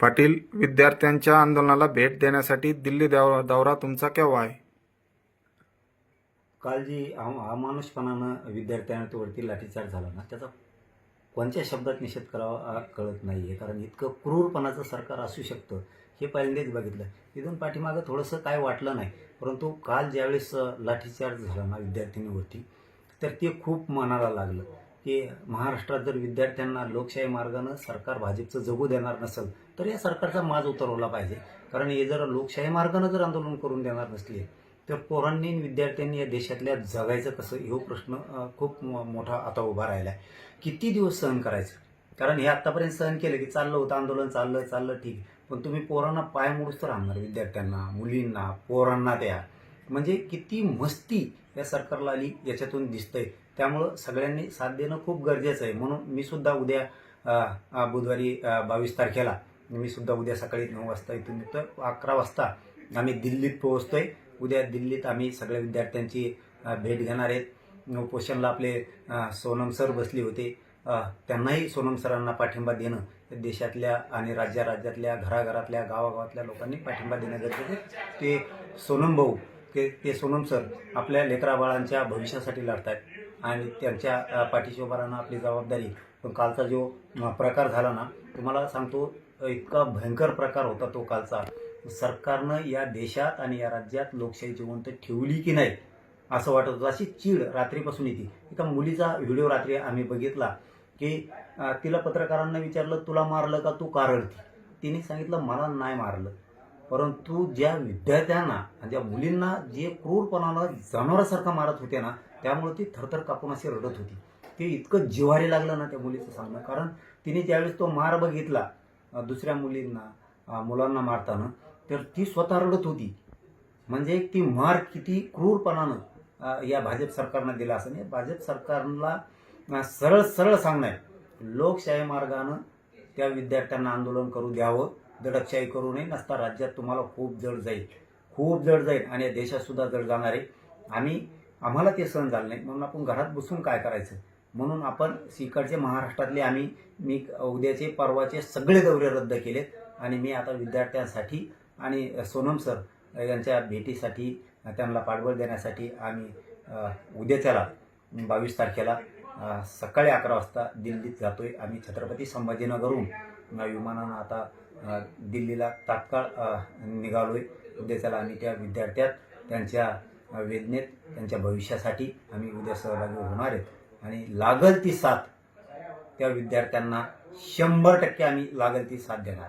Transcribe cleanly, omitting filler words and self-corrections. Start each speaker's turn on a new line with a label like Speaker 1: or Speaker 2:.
Speaker 1: पाटील, विद्यार्थ्यांच्या आंदोलनाला भेट देण्यासाठी दिल्ली दौरा तुमचा केव्हा आहे?
Speaker 2: काल जी अमानुषपणानं विद्यार्थ्यांवरती लाठीचार्ज झाला ना, त्याचा कोणत्या शब्दात निषेध करावा कळत नाही आहे. कारण इतकं क्रूरपणाचं सरकार असू शकतं हे पहिल्यांदाच बघितलं. इथून पाठीमागं थोडंसं काय वाटलं नाही, परंतु काल ज्यावेळेस लाठीचार्ज झाला ना विद्यार्थिनीवरती, तर ते खूप मनाला लागलं की महाराष्ट्रात जर विद्यार्थ्यांना लोकशाही मार्गानं सरकार भाजपचं जगू देणार नसेल तर या सरकारचा माज उतरवला पाहिजे. कारण हे जर लोकशाही मार्गानं जर आंदोलन करून देणार नसले तर पोरांनी विद्यार्थ्यांनी या देशातल्या जगायचं कसं, हा प्रश्न खूप मोठा आता उभा राहिला आहे. किती दिवस सहन करायचं? कारण हे आत्तापर्यंत सहन केलं की चाललं होतं आंदोलन, चाललं ठीक, पण तुम्ही पोरांना पाय मोडूच तर आणणार, विद्यार्थ्यांना, मुलींना, पोरांना त्या, म्हणजे किती मस्ती या सरकारला आली याच्यातून दिसतंय. त्यामुळं सगळ्यांनी साथ देणं खूप गरजेचं आहे. म्हणून मी सुद्धा उद्या बुधवारी 22 तारखेला मी सुद्धा उद्या सकाळी 9 वाजता इथून निघतोय. 11 वाजता आम्ही दिल्लीत पोहोचतोय. उद्या दिल्लीत आम्ही सगळ्या विद्यार्थ्यांची भेट घेणार आहेत. उपोषणला आपले सोनम सर बसले होते, त्यांनाही सोनम सरांना पाठिंबा देणं देशातल्या आणि राज्यातल्या घराघरातल्या गावागावातल्या लोकांनी पाठिंबा देणं गरजेचं आहे. ते सोनम भाऊ ते सोनम सर आपल्या लेकराबाळांच्या भविष्यासाठी लढत आहेत आणि त्यांच्या पाठीशी उभा राहणं आपली जबाबदारी. पण कालचा जो प्रकार झाला ना, तुम्हाला सांगतो, इतका भयंकर प्रकार होता तो कालचा. सरकारनं या देशात आणि या राज्यात लोकशाही जिवंत ठेवली की नाही असं वाटत होतं. अशी चीड रात्रीपासून येते. एका मुलीचा व्हिडिओ रात्री आम्ही बघितला की तिला पत्रकारांना विचारलं, तुला मारलं का, तू का रडती? तिने सांगितलं, मला नाही मारलं, परंतु ज्या विद्यार्थ्यांना, ज्या मुलींना जे क्रूरपणानं जनावरासारखं मारत होते ना, त्यामुळे ती थरथर कापून अशी रडत होती. ते इतकं जिव्हारी लागलं ना त्या मुलीचं सांगणं. कारण तिने ज्यावेळेस तो मार बघितला दुसऱ्या मुलांना मारताना, तर ती स्वतः रडत होती. म्हणजे ती मार किती क्रूरपणानं या भाजप सरकारनं दिला असं नाही. भाजप सरकारला सरळ सांगणं आहे, लोकशाही मार्गानं त्या विद्यार्थ्यांना आंदोलन करू द्यावं, दडपशाही करू नये, नसता राज्यात तुम्हाला खूप जड जाईल आणि या देशात सुद्धा जड जाणार आहे. आम्हाला ते सहन झालं नाही, म्हणून आपण घरात बसून काय करायचं, म्हणून आपण इकडचे महाराष्ट्रातले मी उद्याचे परवाचे सगळे दौरे रद्द केलेत आणि मी आता विद्यार्थ्यांसाठी आणि सोनम सर यांच्या भेटीसाठी, त्यांना पाठबळ देण्यासाठी आम्ही उद्याच्याला 22 तारखेला सकाळी 11 वाजता दिल्लीत जातोय. आम्ही छत्रपती संभाजीनगरहून विमानानं आता दिल्लीला तात्काळ निघालोय. उद्याच्याला आम्ही त्या विद्यार्थ्यात, त्यांच्या वेदनेत, त्यांच्या भविष्यासाठी आम्ही उद्या सहभागी होणार आहेत आणि लागल ती साथ त्या विद्यार्थ्यांना 100% आम्ही लागल ती साथ देणार.